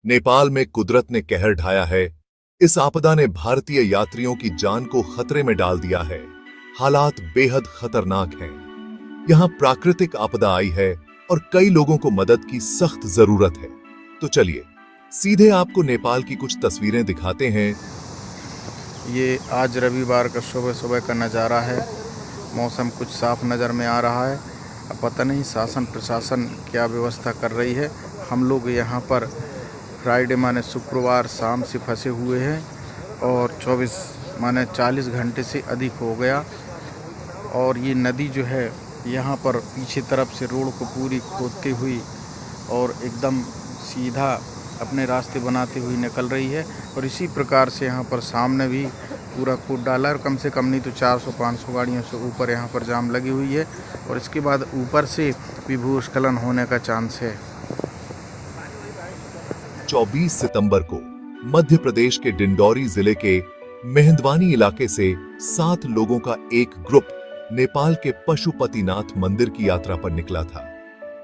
नेपाल में कुदरत ने कहर ढाया है। इस आपदा ने भारतीय यात्रियों की जान को खतरे में डाल दिया है। हालात बेहद खतरनाक हैं। यहां प्राकृतिक आपदा आई है और कई लोगों को मदद की सख्त जरूरत है। तो चलिए सीधे आपको नेपाल की कुछ तस्वीरें दिखाते हैं। ये आज रविवार का सुबह सुबह का नज़ारा है। मौसम कुछ साफ नज़र में आ रहा है। अब पता नहीं शासन प्रशासन क्या व्यवस्था कर रही है। हम लोग यहाँ पर फ्राइडे माने शुक्रवार शाम से फंसे हुए हैं और 24 माने 40 घंटे से अधिक हो गया। और ये नदी जो है यहाँ पर पीछे तरफ से रोड को पूरी खोदती हुई और एकदम सीधा अपने रास्ते बनाते हुए निकल रही है। और इसी प्रकार से यहाँ पर सामने भी पूरा खोद डाला है और कम से कम नहीं तो 400-500 गाड़ियों से ऊपर यहाँ पर जाम लगी हुई है। और इसके बाद ऊपर से भी भूस्खलन होने का चांस है। 24 सितंबर को मध्य प्रदेश के डिंडौरी जिले के मेहंदवानी इलाके से 7 लोगों का एक ग्रुप नेपाल के पशुपतिनाथ मंदिर की यात्रा पर निकला था।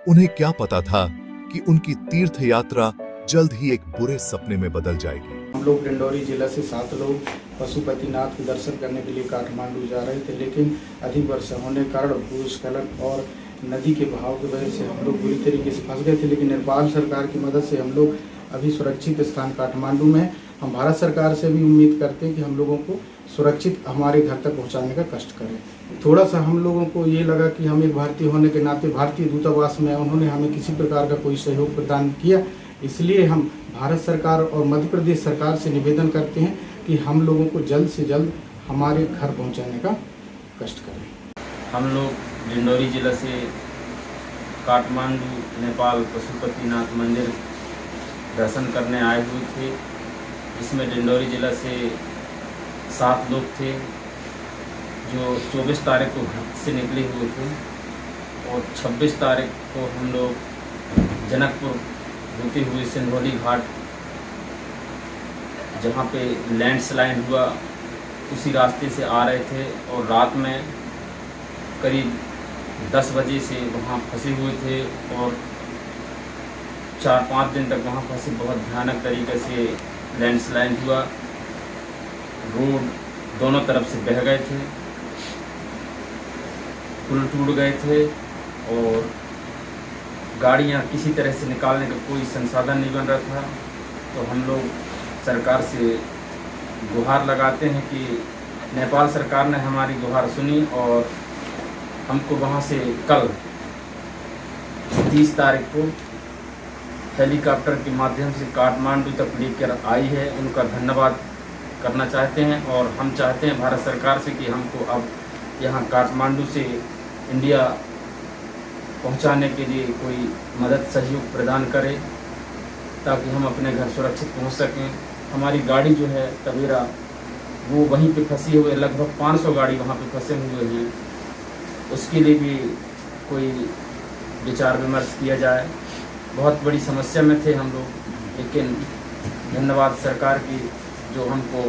उन्हें क्या पता था कि उनकी तीर्थ यात्रा जल्द ही एक बुरे सपने में बदल जाएगी। हम लोग डिंडौरी जिला से 7 लोग पशुपतिनाथ के दर्शन करने के लिए काठमांडू जा रहे थे, लेकिन अधिक वर्षा होने के कारण भूस्खलन और नदी के बहाव की वजह से हम लोग बुरी तरीके से फंस गए थे। लेकिन नेपाल सरकार की मदद से हम लोग अभी सुरक्षित स्थान काठमांडू में। हम भारत सरकार से भी उम्मीद करते हैं कि हम लोगों को सुरक्षित हमारे घर तक पहुंचाने का कष्ट करें। थोड़ा सा हम लोगों को ये लगा कि हम एक भारतीय होने के नाते भारतीय दूतावास में उन्होंने हमें किसी प्रकार का कोई सहयोग प्रदान किया, इसलिए हम भारत सरकार और मध्य प्रदेश सरकार से निवेदन करते हैं कि हम लोगों को जल्द से जल्द हमारे घर पहुंचाने का कष्ट करें। हम लोग डिंडौरी जिला से काठमांडू नेपाल पशुपतिनाथ मंदिर दर्शन करने आए हुए थे। इसमें डिंडौरी जिला से 7 लोग थे जो 24 तारीख को घर से निकले हुए थे और 26 तारीख को हम लोग जनकपुर होते हुए सिंधौली घाट, जहाँ पे लैंडस्लाइड हुआ, उसी रास्ते से आ रहे थे और रात में करीब 10 बजे से वहाँ फंसे हुए थे और 4-5 दिन तक वहाँ फंसे। बहुत भयानक तरीके से लैंडस्लाइड हुआ, रोड दोनों तरफ से बह गए थे, पुल टूट गए थे और गाड़ियाँ किसी तरह से निकालने का कोई संसाधन नहीं बन रहा था। तो हम लोग सरकार से गुहार लगाते हैं कि नेपाल सरकार ने हमारी गुहार सुनी और हमको वहाँ से कल 30 तारीख को हेलीकॉप्टर के माध्यम से काठमांडू तक लेकर आई है। उनका धन्यवाद करना चाहते हैं और हम चाहते हैं भारत सरकार से कि हमको अब यहाँ काठमांडू से इंडिया पहुँचाने के लिए कोई मदद सहयोग प्रदान करे ताकि हम अपने घर सुरक्षित पहुँच सकें। हमारी गाड़ी जो है तवेरा वो वहीं पे फंसी हुई है, लगभग 500 गाड़ी वहाँ पे फंसे हुए हैं। उसके लिए भी कोई विचार विमर्श किया जाए। बहुत बड़ी समस्या में थे हम लोग, लेकिन धन्यवाद सरकार की जो हमको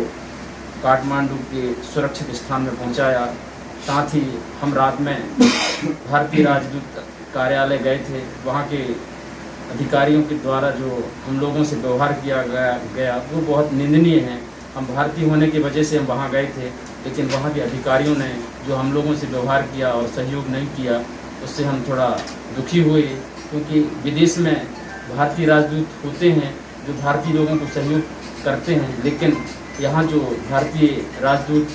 काठमांडू के सुरक्षित स्थान में पहुंचाया। साथ ही हम रात में भारतीय राजदूत कार्यालय गए थे। वहां के अधिकारियों के द्वारा जो हम लोगों से व्यवहार किया गया वो बहुत निंदनीय है। हम भारतीय होने की वजह से हम वहां गए थे, लेकिन वहां के अधिकारियों ने जो हम लोगों से व्यवहार किया और सहयोग नहीं किया, उससे हम थोड़ा दुखी हुए। क्योंकि विदेश में भारतीय राजदूत होते हैं जो भारतीय लोगों को सहयोग करते हैं, लेकिन यहाँ जो भारतीय राजदूत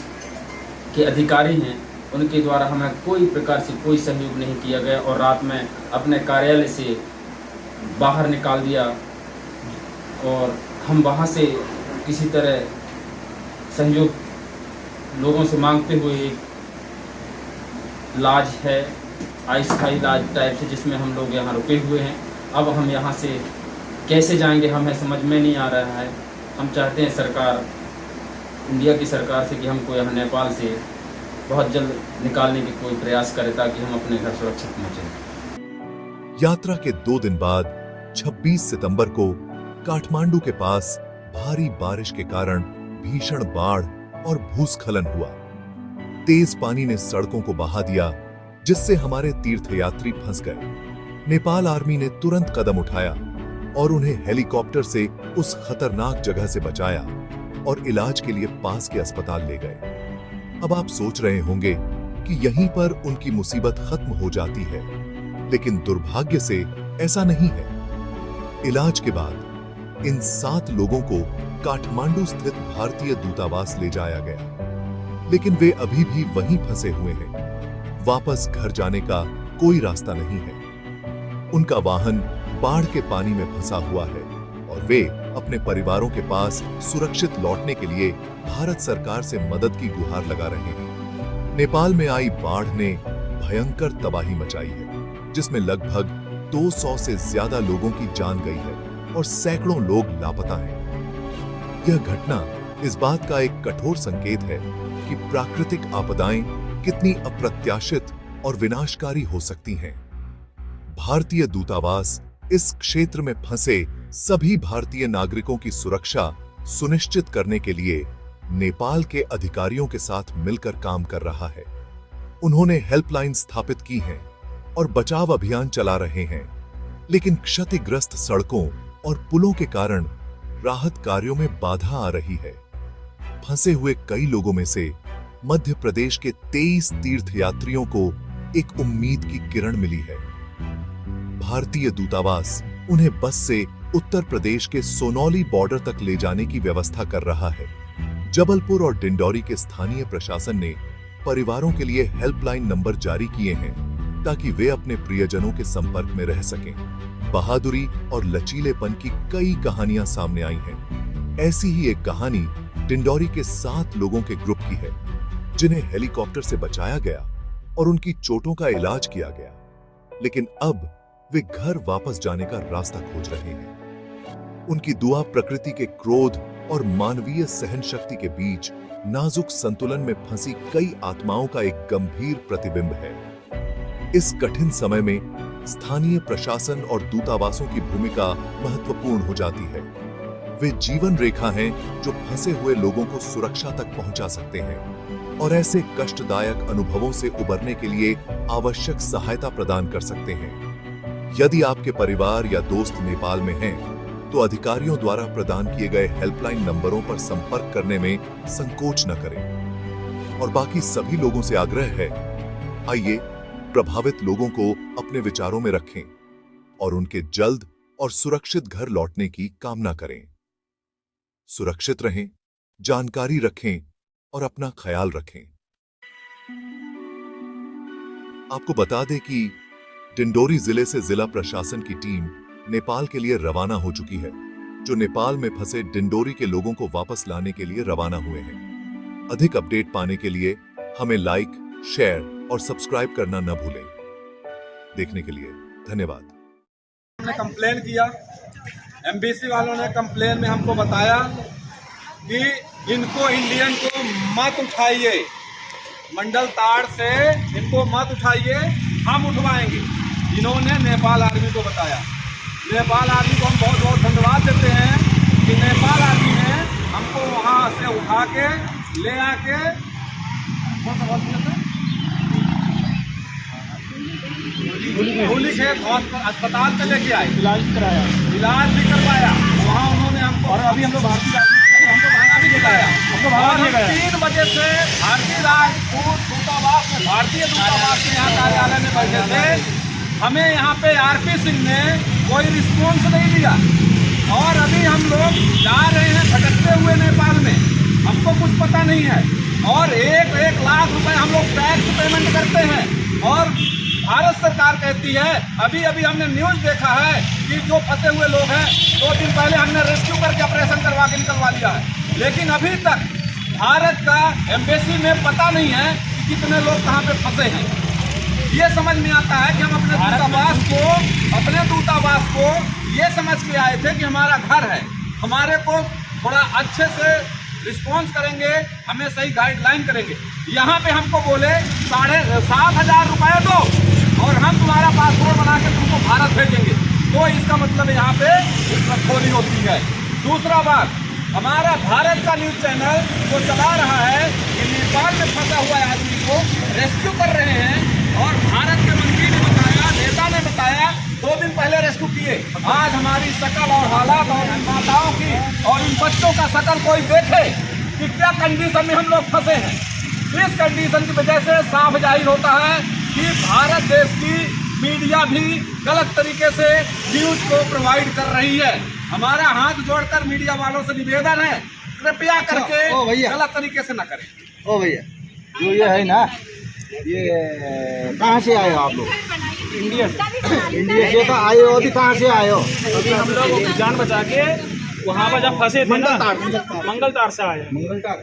के अधिकारी हैं उनके द्वारा हमें कोई प्रकार से कोई सहयोग नहीं किया गया और रात में अपने कार्यालय से बाहर निकाल दिया। और हम वहाँ से किसी तरह सहयोग लोगों से मांगते हुए लाज है, अस्थायी लाज टाइप से, जिसमें हम लोग यहाँ रुके हुए हैं। अब हम यहाँ से कैसे जाएंगे हमें समझ में नहीं आ रहा है। हम चाहते हैं सरकार, इंडिया की सरकार से कि हमको यहाँ नेपाल से बहुत जल्द निकालने की कोई प्रयास करे ताकि हम अपने घर सुरक्षित पहुँचें। यात्रा के 2 दिन बाद 26 सितंबर को काठमांडू के पास भारी बारिश के कारण भीषण बाढ़ और भूस्खलन हुआ। तेज पानी ने सड़कों को बहा दिया, जिससे हमारे तीर्थयात्री फंस गए। नेपाल आर्मी ने तुरंत कदम उठाया और उन्हें हेलीकॉप्टर से उस खतरनाक जगह से बचाया और इलाज के लिए पास के अस्पताल ले गए। अब आप सोच रहे होंगे कि यहीं पर उनकी मुसीबत खत्म हो जाती है, लेकिन दुर्भाग्य से ऐसा नहीं है। इलाज के बाद इन 7 लोगों को काठमांडू स्थित भारतीय दूतावास ले जाया गया, लेकिन वे अभी भी वहीं फंसे हुए हैं। वापस घर जाने का कोई रास्ता नहीं है। उनका वाहन बाढ़ के पानी में फंसा हुआ है और वे अपने परिवारों के पास सुरक्षित लौटने के लिए भारत सरकार से मदद की गुहार लगा रहे हैं। नेपाल में आई बाढ़ ने भयंकर तबाही मचाई है, जिसमें लगभग 200 से ज्यादा लोगों की जान गई है और सैकड़ों लोग लापता हैं। यह घटना इस बात का एक कठोर संकेत है कि प्राकृतिक आपदाएं कितनी अप्रत्याशित और विनाशकारी हो सकती हैं। भारतीय दूतावास इस क्षेत्र में फंसे सभी भारतीय नागरिकों की सुरक्षा सुनिश्चित करने के लिए नेपाल के अधिकारियों के साथ मिलकर काम कर रहा है। उन्होंने हेल्पलाइन स्थापित की हैं और बचाव अभियान चला रहे हैं, लेकिन क्षतिग्रस्त सड़कों और पुलों के कारण राहत कार्यों में बाधा आ रही है। फंसे हुए कई लोगों में से मध्य प्रदेश के 23 तीर्थयात्रियों को एक उम्मीद की किरण मिली है। भारतीय दूतावास उन्हें बस से उत्तर प्रदेश के सोनौली बॉर्डर तक ले जाने की व्यवस्था कर रहा है। जबलपुर और डिंडौरी के स्थानीय प्रशासन ने परिवारों के लिए हेल्पलाइन नंबर जारी किए हैं ताकि वे अपने प्रियजनों के संपर्क में रह सकें। बहादुरी और लचीलेपन की कई कहानियां सामने आई हैं। ऐसी ही एक कहानी डिंडौरी के 7 लोगों के ग्रुप की है, जिन्हें हेलीकॉप्टर से बचाया गया और उनकी चोटों का इलाज किया गया, लेकिन अब वे घर वापस जाने का रास्ता खोज रहे हैं। उनकी दुआ प्रकृति के क्रोध और मानवीय सहन शक्ति के बीच नाजुक संतुलन में फंसी कई आत्माओं का एक गंभीर प्रतिबिंब है। इस कठिन समय में स्थानीय प्रशासन और दूतावासों की भूमिका महत्वपूर्ण हो जाती है। वे जीवन रेखा हैं जो फंसे हुए लोगों को सुरक्षा तक पहुंचा सकते हैं और ऐसे कष्टदायक अनुभवों से उबरने के लिए आवश्यक सहायता प्रदान कर सकते हैं। यदि आपके परिवार या दोस्त नेपाल में हैं, तो अधिकारियों द्वारा प्रदान किए गए हेल्पलाइन नंबरों पर संपर्क करने में संकोच न करें। और बाकी सभी लोगों से आग्रह है, आइए प्रभावित लोगों को अपने विचारों में रखें और उनके जल्द और सुरक्षित घर लौटने की कामना करें। सुरक्षित रहें, जानकारी रखें और अपना ख्याल रखें। आपको बता दें कि डिंडोरी जिले से जिला प्रशासन की टीम नेपाल के लिए रवाना हो चुकी है, जो नेपाल में फंसे डिंडोरी के लोगों को वापस लाने के लिए रवाना हुए हैं। अधिक अपडेट पाने के लिए हमें लाइक, शेयर और सब्सक्राइब करना न भूलें। देखने के लिए धन्यवाद। हमने कंप्लेन किया, एमबीसी वालों ने कंप्लेन में हमको बताया कि इनको इंडियन को मत उठाइए, मंडल ताड़ से इनको मत उठाइए, हम उठवाएंगे। इन्होंने नेपाल आर्मी को बताया। नेपाल आर्मी को हम बहुत बहुत धन्यवाद देते हैं कि नेपाल आर्मी ने हमको वहाँ से उठा के ले आके कौन सा हॉस्पिटल है, धूलीखेत अस्पताल में लेके आए, इलाज भी करवाया। वहाँ उन्होंने हमको, और अभी हम लोग भारतीय हमको भागा भी दिलाया। 3 बजे से भारतीय दूतावास में, भारतीय दूतावास में यहाँ कार्यालय में बैठे थे। हमें यहाँ पे आरपी सिंह ने कोई रिस्पॉन्स नहीं दिया और अभी हम लोग जा रहे हैं भटकते हुए नेपाल में। हमको कुछ पता नहीं है और 1 लाख रुपए हम लोग टैक्स पेमेंट करते हैं और भारत सरकार कहती है, अभी अभी हमने न्यूज़ देखा है कि जो फंसे हुए लोग हैं 2 दिन पहले हमने रेस्क्यू करके ऑपरेशन करवा के निकलवा लिया है, लेकिन अभी तक भारत का एम्बेसी में पता नहीं है कि कितने लोग कहाँ पे फंसे हैं। ये समझ में आता है कि हम अपने दूतावास को ये समझ के आए थे कि हमारा घर है, हमारे को थोड़ा अच्छे से रिस्पॉन्स करेंगे, हमें सही गाइडलाइन करेंगे। यहाँ पे हमको बोले 7,500 रुपये दो और हम तुम्हारा पासपोर्ट बना के तुमको भारत भेजेंगे। तो इसका मतलब यहाँ पे रिश्वतखोरी होती है। दूसरा बात, हमारा भारत का न्यूज़ चैनल जो चला रहा है कि नेपाल में फंसा हुआ आदमी को रेस्क्यू कर रहे हैं और भारत के मंत्री ने बताया, नेता ने बताया 2 दिन पहले रेस्क्यू किए। आज हमारी शकल और हालात और इन माताओं की और इन बच्चों का शकल कोई देखे कि क्या कंडीशन में हम लोग फंसे हैं। इस कंडीशन की वजह से साफ जाहिर होता है कि भारत देश की मीडिया भी गलत तरीके से न्यूज को प्रोवाइड कर रही है। हमारा हाथ जोड़कर मीडिया वालों से निवेदन है, कृपया करके गलत तरीके से न करें। ओ भैया, जो ये है ना, ये कहाँ से आए हो आप लोग? इंडिया से तो आए हो, अभी कहाँ से आए हो? अभी हम लोग जान बचा के वहाँ पर जब फंसे थे ना, मंगलतार से आए। मंगलतार।